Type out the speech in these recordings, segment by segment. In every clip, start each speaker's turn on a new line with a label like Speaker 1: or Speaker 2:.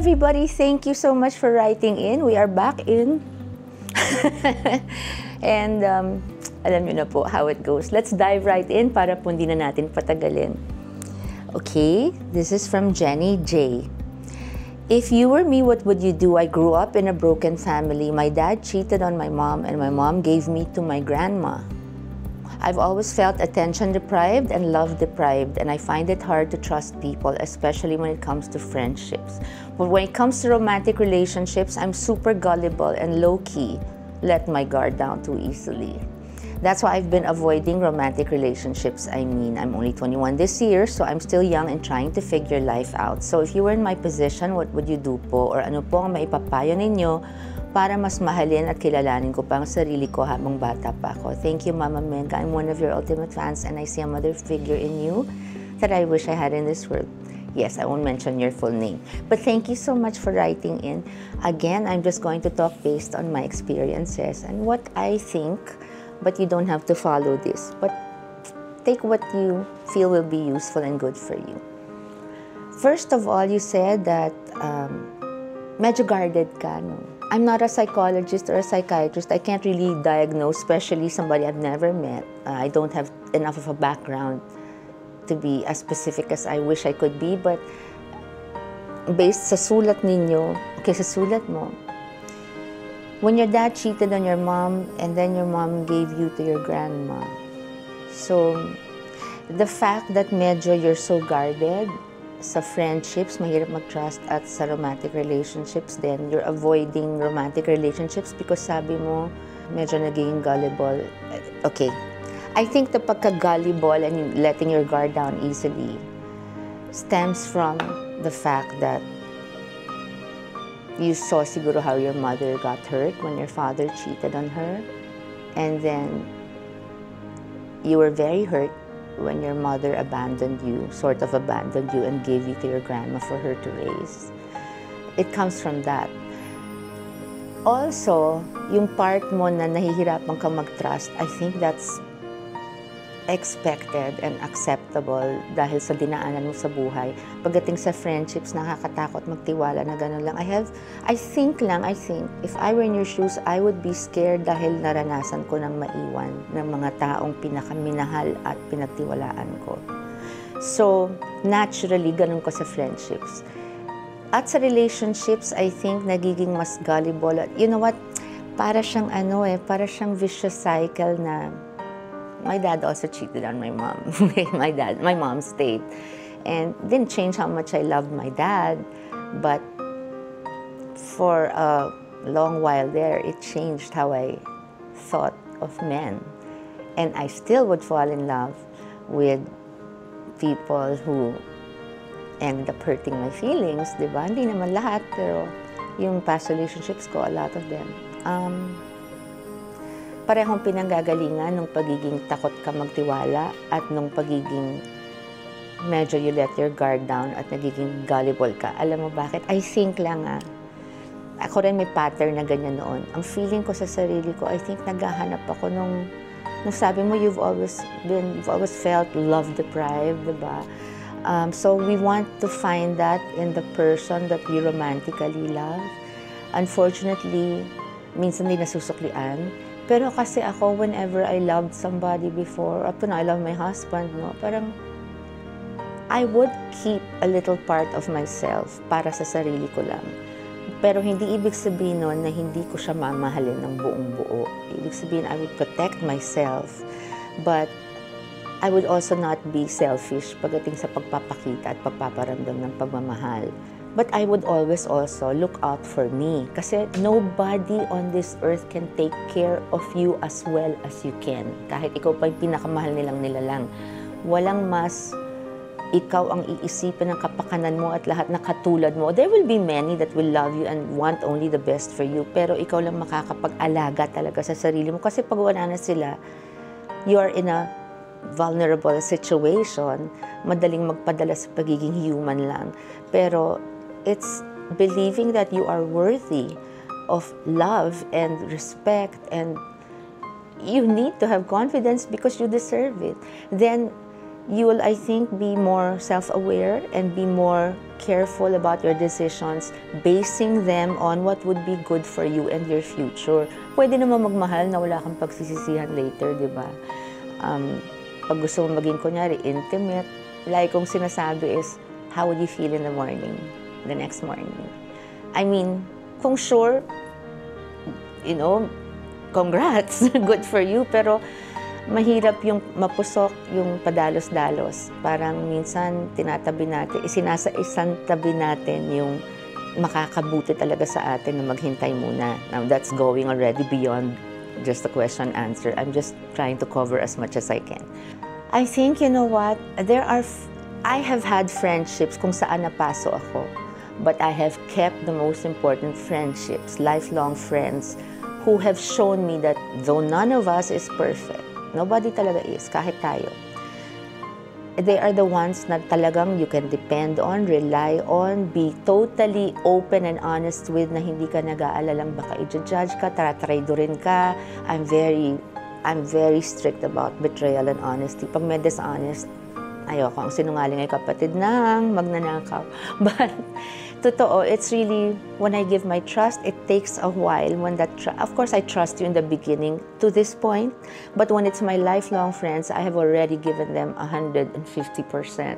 Speaker 1: everybody. Thank you so much for writing in. We are back in. And alam niyo na po how it goes. Let's dive right in para po hindi na natin patagalin. Okay, this is from Jenny J. If you were me, what would you do? I grew up in a broken family. My dad cheated on my mom and my mom gave me to my grandma. I've always felt attention deprived and love deprived, and I find it hard to trust people, especially when it comes to friendships. But when it comes to romantic relationships, I'm super gullible and low-key, let my guard down too easily. That's why I've been avoiding romantic relationships. I mean, I'm only 21 this year, so I'm still young and trying to figure life out. So if you were in my position, what would you do po? Or ano po ang maipapayo ninyo para mas mahalin at kilalanin ko pa ang sarili ko habang bata pa ako? Thank you, Mama Menga. I'm one of your ultimate fans and I see a mother figure in you that I wish I had in this world. Yes, I won't mention your full name. But thank you so much for writing in. Again, I'm just going to talk based on my experiences and what I think, but you don't have to follow this. But take what you feel will be useful and good for you. First of all, you said that medyo guarded ka, no? I'm not a psychologist or a psychiatrist. I can't really diagnose, especially somebody I've never met. I don't have enough of a background to be as specific as I wish I could be. But based sa sulat ninyo, okay, sa sulat mo, when your dad cheated on your mom and then your mom gave you to your grandma. So, the fact that medyo you're so guarded sa friendships, mahirap mag-trust, at sa romantic relationships then you're avoiding romantic relationships because sabi mo, medyo naging gullible. Okay. I think the pagka-gullible and letting your guard down easily stems from the fact that you saw siguro how your mother got hurt when your father cheated on her. And then you were very hurt when your mother abandoned you, sort of abandoned you and gave you to your grandma for her to raise. It comes from that. Also, yung part mo na nahihirapan ka mag-trust, I think that's expected and acceptable dahil sa dinaanan mo sa buhay. Pagdating sa friendships, nakakatakot magtiwala na gano'n lang. I think if I were in your shoes, I would be scared dahil naranasan ko ng maiwan ng mga taong pinakaminahal at pinagtiwalaan ko. So, naturally, ganun ko sa friendships. At sa relationships, I think nagiging mas gullible. You know what? Para siyang para siyang vicious cycle na my dad also cheated on my mom. My mom stayed. And didn't change how much I loved my dad, but for a long while there, it changed how I thought of men. And I still would fall in love with people who ended up hurting my feelings, di ba? Hindi naman lahat, pero yung past relationships ko, a lot of them. Parehong pinanggagalingan nung pagiging takot ka magtiwala at nung pagiging medyo you let your guard down at nagiging gullible ka. Alam mo bakit? I think lang ako rin may pattern na ganyan noon. Ang feeling ko sa sarili ko, I think naghahanap ako nung sabi mo, you've always felt love deprived, diba? So we want to find that in the person that we romantically love. Unfortunately, minsan din nasusuklian. Pero kasi ako, whenever I loved somebody before, up to now, I love my husband, no? Parang, I would keep a little part of myself para sa sarili ko lang. Pero hindi ibig sabihin nun na hindi ko siya mamahalin ng buong buo. Ibig sabihin, I would protect myself, but I would also not be selfish pagdating sa pagpapakita at pagpaparamdam ng pagmamahal. But I would always also look out for me. Kasi nobody on this earth can take care of you as well as you can. Kahit ikaw pa yung pinakamahal nila lang. Walang mas ikaw ang iisipin ng kapakanan mo at lahat na katulad mo. There will be many that will love you and want only the best for you. Pero ikaw lang makakapag-alaga talaga sa sarili mo. Kasi pag wala na sila, you are in a vulnerable situation. Madaling magpadala sa pagiging human lang. Pero it's believing that you are worthy of love and respect, and you need to have confidence because you deserve it. Then you will, I think, be more self-aware and be more careful about your decisions, basing them on what would be good for you and your future. Pwede naman magmahal na wala kang pagsisisihan later, di ba? Pag gusto mo maging, kunyari, intimate, like kong sinasabi is, how would you feel in the morning, the next morning? I mean, kung sure, you know, congrats, good for you, pero mahirap yung mapusok, yung padalos-dalos. Parang minsan tinatabi natin, isinaisa-isantabi natin yung makakabuti talaga sa atin na maghintay muna. Now, that's going already beyond just the question answer. I'm just trying to cover as much as I can. I think, you know what, I have had friendships kung saan napaso ako. But I have kept the most important friendships, lifelong friends, who have shown me that though none of us is perfect, nobody talaga is, kahit tayo. They are the ones na talagang you can depend on, rely on, be totally open and honest with, na hindi ka nag-aalalang baka i-judge ka, tatraidorin ka. I'm very strict about betrayal and honesty. Pag may dishonest, ayoko. Ang sinungaling ay kapatid ng magnanakaw. But totoo, it's really, when I give my trust, it takes a while when that of course, I trust you in the beginning to this point, but when it's my lifelong friends, I have already given them 150%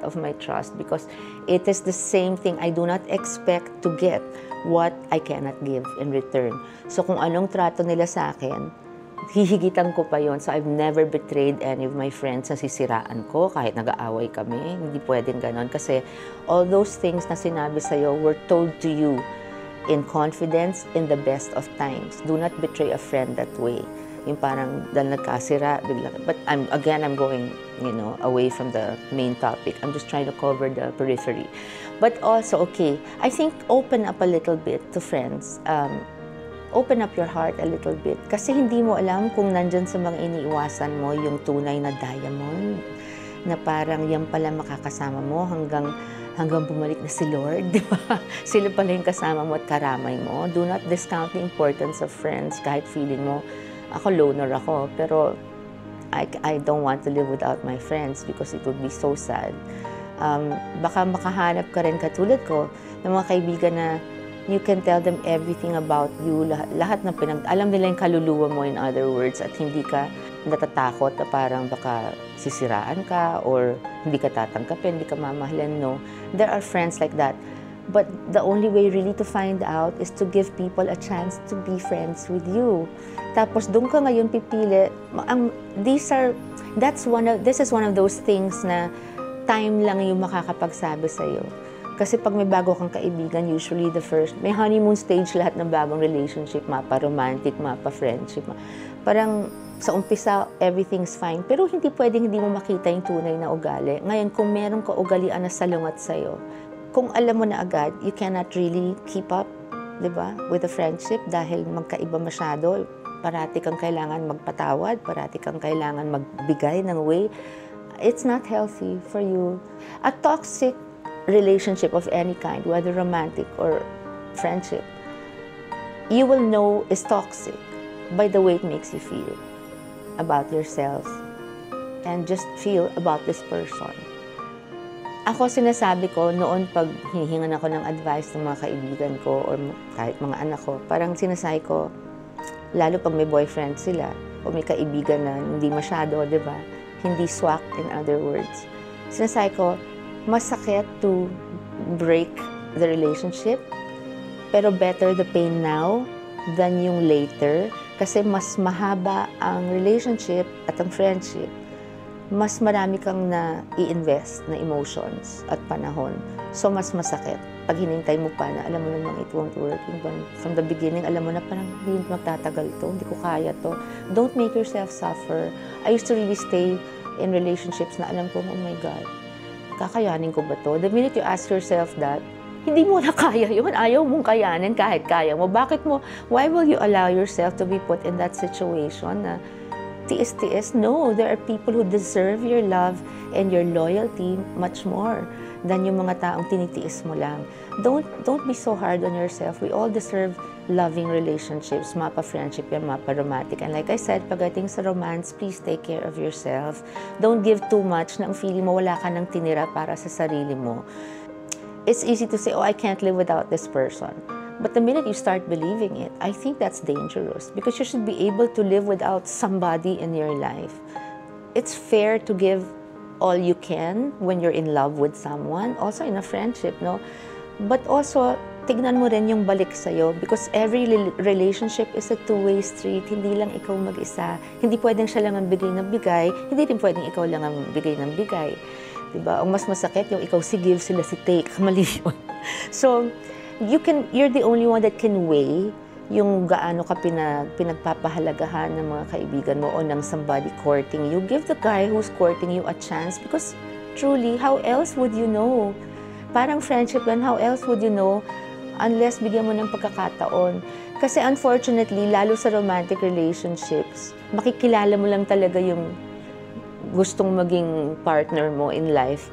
Speaker 1: of my trust because it is the same thing. I do not expect to get what I cannot give in return. So kung anong trato nila sa akin, hihigitan ko pa yon. So I've never betrayed any of my friends na sisiraan ko kahit nag-aaway kami. Hindi pwedeng ganon kasi all those things na sinabi sa'yo were told to you in confidence in the best of times. Do not betray a friend that way. Yung parang dahil nagkasira, bigla. But I'm going, you know, away from the main topic. I'm just trying to cover the periphery. But also, okay, I think open up a little bit to friends. Open up your heart a little bit. Kasi hindi mo alam kung nandyan sa mga iniiwasan mo yung tunay na diamond na parang yan pala makakasama mo hanggang bumalik na si Lord, di ba? Sila pala yung kasama mo at karamay mo. Do not discount the importance of friends kahit feeling mo, ako loner ako, pero I don't want to live without my friends because it would be so sad. Baka makahanap ka rin katulad ko ng mga kaibigan na you can tell them everything about you, lahat na alam nila yung kaluluwa mo, in other words, at hindi ka natatakot na parang baka sisiraan ka or hindi ka tatanggapin, hindi ka mamahalan, no. There are friends like that. But the only way really to find out is to give people a chance to be friends with you. Tapos doon ka ngayon pipili. This is one of those things na time lang yung makakapagsabi sa'yo. Kasi pag may bago kang kaibigan, usually may honeymoon stage lahat ng bagong relationship, mapa-romantic, mapa-friendship. Parang sa umpisa, everything's fine. Pero hindi pwedeng hindi mo makita yung tunay na ugali. Ngayon, kung meron ka ugalian na salungat sa'yo, kung alam mo na agad, you cannot really keep up, di ba, with a friendship dahil magkaiba masyado. Parati kang kailangan magpatawad, parati kang kailangan magbigay ng way. It's not healthy for you. A toxic relationship of any kind, whether romantic or friendship, you will know is toxic by the way it makes you feel about yourself and just feel about this person. Ako sinasabi ko noon pag hinihingan ako ng advice ng mga kaibigan ko or kahit mga anak ko, parang sinasabi ko, lalo pag may boyfriend sila o may kaibigan na hindi masyado, di ba? Hindi swak, in other words. Sinasabi ko, masakit to break the relationship, pero better the pain now than yung later. Kasi mas mahaba ang relationship at ang friendship, mas marami kang na-i-invest na emotions at panahon. So, mas masakit. Pag hinintay mo pa na, alam mo namang it won't work. From the beginning, alam mo na parang hindi magtatagal to, hindi ko kaya to. Don't make yourself suffer. I used to really stay in relationships na alam ko, oh my God, kakayanin ko ba to? The minute you ask yourself that, hindi mo na kaya yun. Ayaw mong kayanin kahit kaya mo. Why will you allow yourself to be put in that situation na tiis-tiis. No, there are people who deserve your love and your loyalty much more than yung mga taong tinitiis mo lang. Don't be so hard on yourself. We all deserve loving relationships, mapa friendship yan, mapa romantic. And like I said, pagdating sa romance, please take care of yourself. Don't give too much na ang feeling mo wala ka nang tinira para sa sarili mo. It's easy to say, oh, I can't live without this person. But the minute you start believing it, I think that's dangerous because you should be able to live without somebody in your life. It's fair to give all you can when you're in love with someone, also in a friendship, no? But also, tignan mo rin yung balik sa'yo because every relationship is a two-way street. Hindi lang ikaw mag-isa. Hindi pwedeng siya lang ang bigay ng bigay. Hindi rin pwedeng ikaw lang ang bigay ng bigay. Diba? Ang mas masakit yung ikaw si give, sila si take. Mali yun. So, you're the only one that can weigh yung gaano ka pinagpapahalagahan ng mga kaibigan mo o ng somebody courting you. Give the guy who's courting you a chance because truly, how else would you know? Parang friendship yan, how else would you know unless bigyan mo ng pagkakataon? Kasi unfortunately, lalo sa romantic relationships, makikilala mo lang talaga yung gustong maging partner mo in life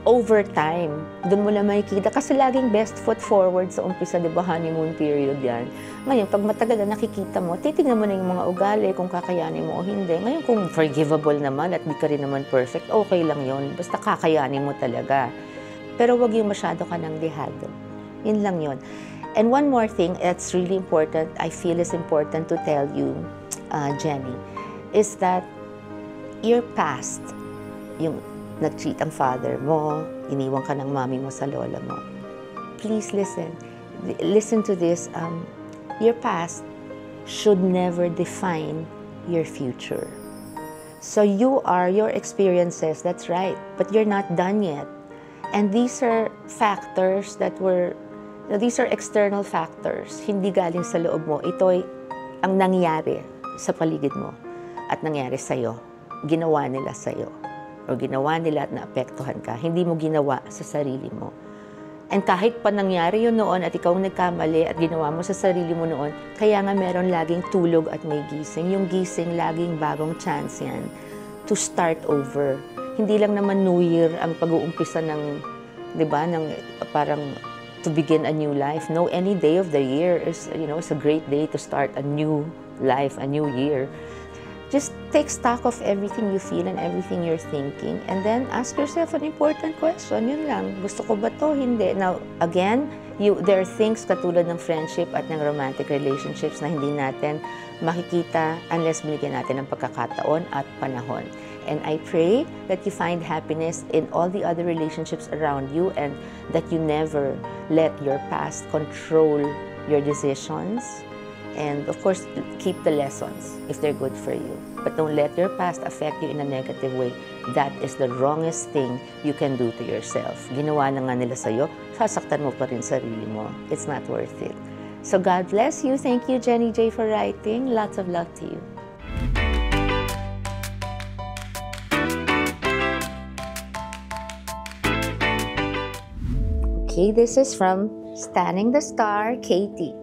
Speaker 1: over time. Doon mo lang makikita. Kasi laging best foot forward sa umpisa, di ba, honeymoon period yan. Ngayon, pag matagal na nakikita mo, titignan mo na yung mga ugali, kung kakayanin mo o hindi. Ngayon, kung forgivable naman at di ka rin naman perfect, okay lang yon. Basta kakayanin mo talaga. Pero wag yung masyado ka ng dehado. Yun lang yun. And one more thing that's really important, I feel is important to tell you, Jenny, is that your past, yung nag-cheat ang father mo, iniwan ka ng mami mo sa lola mo. Please listen. Listen to this. Your past should never define your future. So you are your experiences, that's right, but you're not done yet. And these are factors these are external factors, hindi galing sa loob mo. Ito'y ang nangyari sa paligid mo at nangyari sa'yo. Ginawa nila sa'yo. O ginawa nila at naapektuhan ka, hindi mo ginawa sa sarili mo. And kahit pa nangyari yun noon at ikaw nagkamali at ginawa mo sa sarili mo noon, kaya nga meron laging tulog at may gising. Yung gising, laging bagong chance yan to start over. Hindi lang naman New Year ang pag-uumpisa ng, di ba, ng parang to begin a new life. No, any day of the year is, it's a great day to start a new life, a new year. Just take stock of everything you feel and everything you're thinking and then ask yourself an important question. Yun lang. Gusto ko ba to? Hindi. Now, again, there are things katulad ng friendship at ng romantic relationships na hindi natin makikita unless binigyan natin ng pagkakataon at panahon. And I pray that you find happiness in all the other relationships around you and that you never let your past control your decisions. And of course, keep the lessons if they're good for you. But don't let your past affect you in a negative way. That is the wrongest thing you can do to yourself. Ginawa na nga nila sa'yo, sasaktan mo pa rin sarili mo. It's not worth it. So God bless you. Thank you, Jenny J, for writing. Lots of love to you. Okay, this is from Standing the Star, Katie.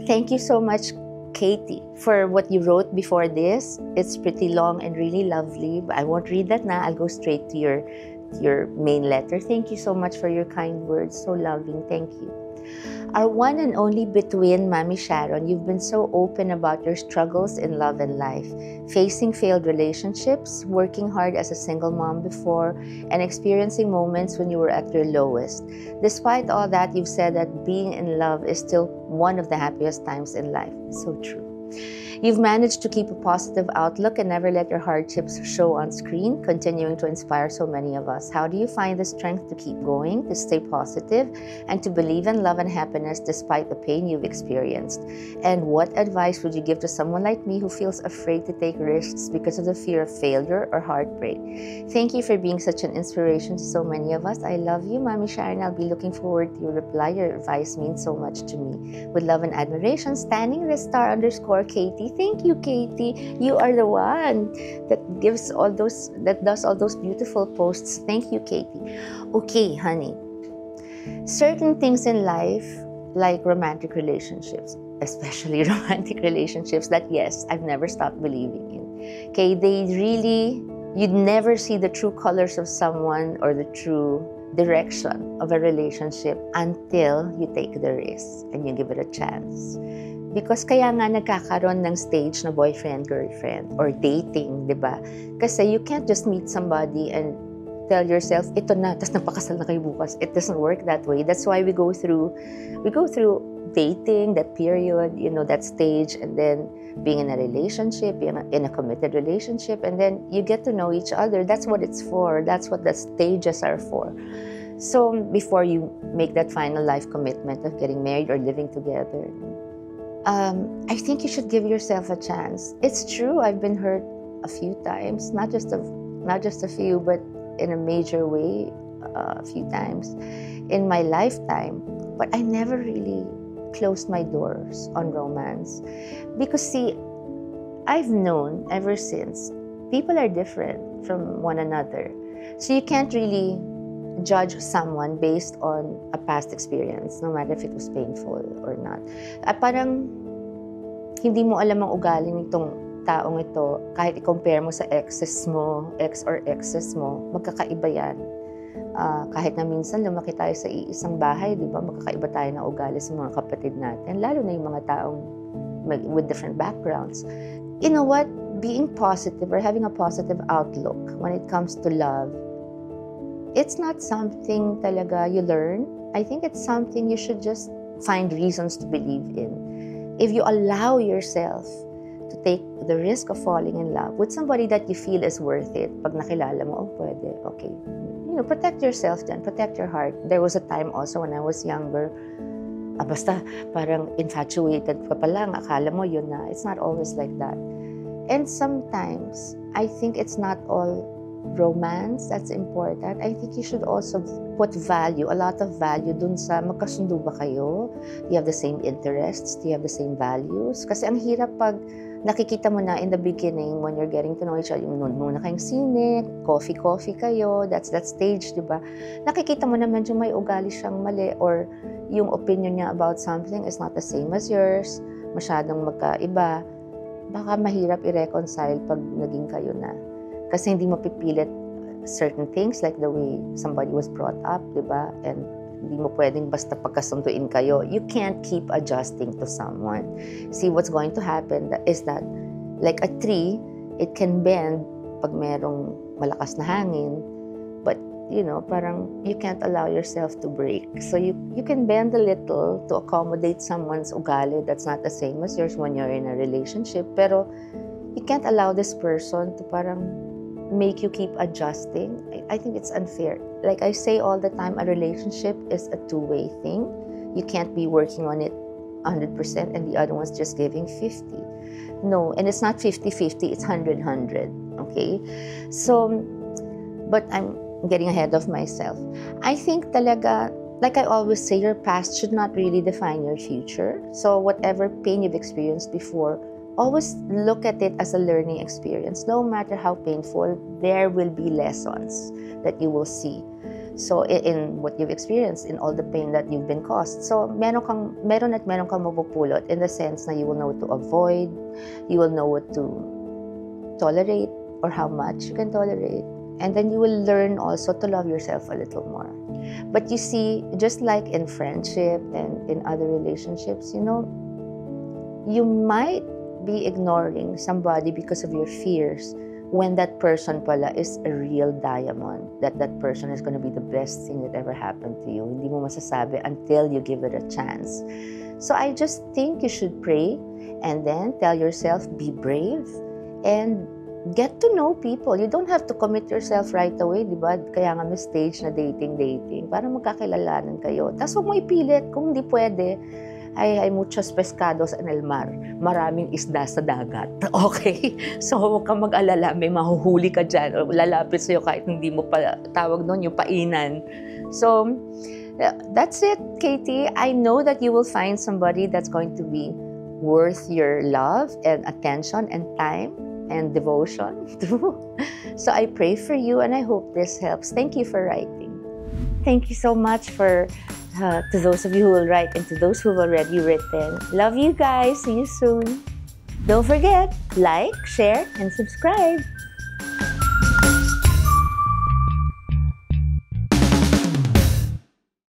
Speaker 1: Thank you so much, Katie, for what you wrote before this. It's pretty long and really lovely, but I won't read that now. I'll go straight to your main letter. Thank you so much for your kind words. So loving. Thank you. Our one and only between, Mami Sharon, you've been so open about your struggles in love and life, facing failed relationships, working hard as a single mom before, and experiencing moments when you were at your lowest. Despite all that, you've said that being in love is still one of the happiest times in life. So true. You've managed to keep a positive outlook and never let your hardships show on screen, continuing to inspire so many of us. How do you find the strength to keep going, to stay positive, and to believe in love and happiness despite the pain you've experienced? And what advice would you give to someone like me who feels afraid to take risks because of the fear of failure or heartbreak? Thank you for being such an inspiration to so many of us. I love you, Mami Sharon. I'll be looking forward to your reply. Your advice means so much to me. With love and admiration, Standing the Star _ Katie. Thank you, Katie. You are the one that does all those beautiful posts. Thank you, Katie. Okay, honey. Certain things in life, like romantic relationships, especially romantic relationships, that yes, I've never stopped believing in. Okay, you'd never see the true colors of someone or the true direction of a relationship until you take the risk and you give it a chance. Because kaya nga nagkakaroon ng stage na boyfriend-girlfriend or dating, di ba? Kasi you can't just meet somebody and tell yourself, ito na, tapos napakasal na kayo bukas. It doesn't work that way. That's why we go through dating, that period, that stage, and then being in a relationship, in a committed relationship, and then you get to know each other. That's what it's for. That's what the stages are for. So before you make that final life commitment of getting married or living together, I think you should give yourself a chance. It's true, I've been hurt a few times, not just a few, but in a major way, a few times in my lifetime. But I never really closed my doors on romance. Because see, I've known ever since, people are different from one another. So you can't really judge someone based on a past experience, no matter if it was painful or not. Parang hindi mo alam ang ugali nitong taong ito, kahit i-compare mo sa ex or exes mo, magkakaiba yan. Kahit na minsan lumaki tayo sa iisang bahay, di ba, magkakaiba tayo ng ugali sa mga kapatid natin, lalo na yung mga taong with different backgrounds. You know what? Being positive or having a positive outlook when it comes to love, it's not something talaga you learn. I think it's something you should just find reasons to believe in. If you allow yourself to take the risk of falling in love with somebody that you feel is worth it, pag nakilala mo, oh, pwede, okay. Protect yourself then, protect your heart. There was a time also when I was younger, basta parang infatuated ka pa lang, akala mo yun na. It's not always like that. And sometimes, I think it's not all romance that's important. I think you should also put value, a lot of value dun sa magkasundo ba kayo? Do you have the same interests? Do you have the same values? Kasi ang hirap pag nakikita mo na in the beginning when you're getting to know each other, yung muna kayong sine, coffee kayo, that's that stage, di ba? Nakikita mo na medyo may ugali siyang mali or yung opinion niya about something is not the same as yours, masyadong magkaiba. Baka mahirap i-reconcile pag naging kayo na. Kasi hindi mo pipilit certain things like the way somebody was brought up, di ba? And hindi mo pwedeng basta pagkasunduin kayo. You can't keep adjusting to someone. See, what's going to happen is that, like a tree, it can bend pag merong malakas na hangin, but, parang you can't allow yourself to break. So you can bend a little to accommodate someone's ugali that's not the same as yours when you're in a relationship, pero you can't allow this person to parang make you keep adjusting. I think it's unfair. Like I say all the time, a relationship is a two-way thing. You can't be working on it 100% and the other one's just giving 50. No, and it's not 50-50, it's 100-100, okay? So, but I'm getting ahead of myself. I think talaga, like I always say, your past should not really define your future. So whatever pain you've experienced before, always look at it as a learning experience. No matter how painful, there will be lessons that you will see. So in what you've experienced, in all the pain that you've been caused. So meron kang mapupulot in the sense na you will know what to avoid, you will know what to tolerate or how much you can tolerate. And then you will learn also to love yourself a little more. But you see, just like in friendship and in other relationships, you might be ignoring somebody because of your fears when that person pala is a real diamond, that person is going to be the best thing that ever happened to you. Hindi mo masasabi until you give it a chance. So I just think you should pray and then tell yourself, be brave and get to know people. You don't have to commit yourself right away, di ba? Kaya nga may stage na dating, para magkakilalanan kayo. Tapos huwag mo ipilit kung hindi pwede. Hay muchos pescados en el mar. Maraming isda sa dagat. Okay? So, huwag kang mag-alala. May mahuhuli ka dyan. O lalapit sa'yo kahit hindi mo pa tawag doon, yung painan. So, that's it, Katie. I know that you will find somebody that's going to be worth your love and attention and time and devotion too. So, I pray for you and I hope this helps. Thank you for writing. Thank you so much for to those of you who will write and to those who have already written. Love you guys. See you soon. Don't forget, like, share, and subscribe.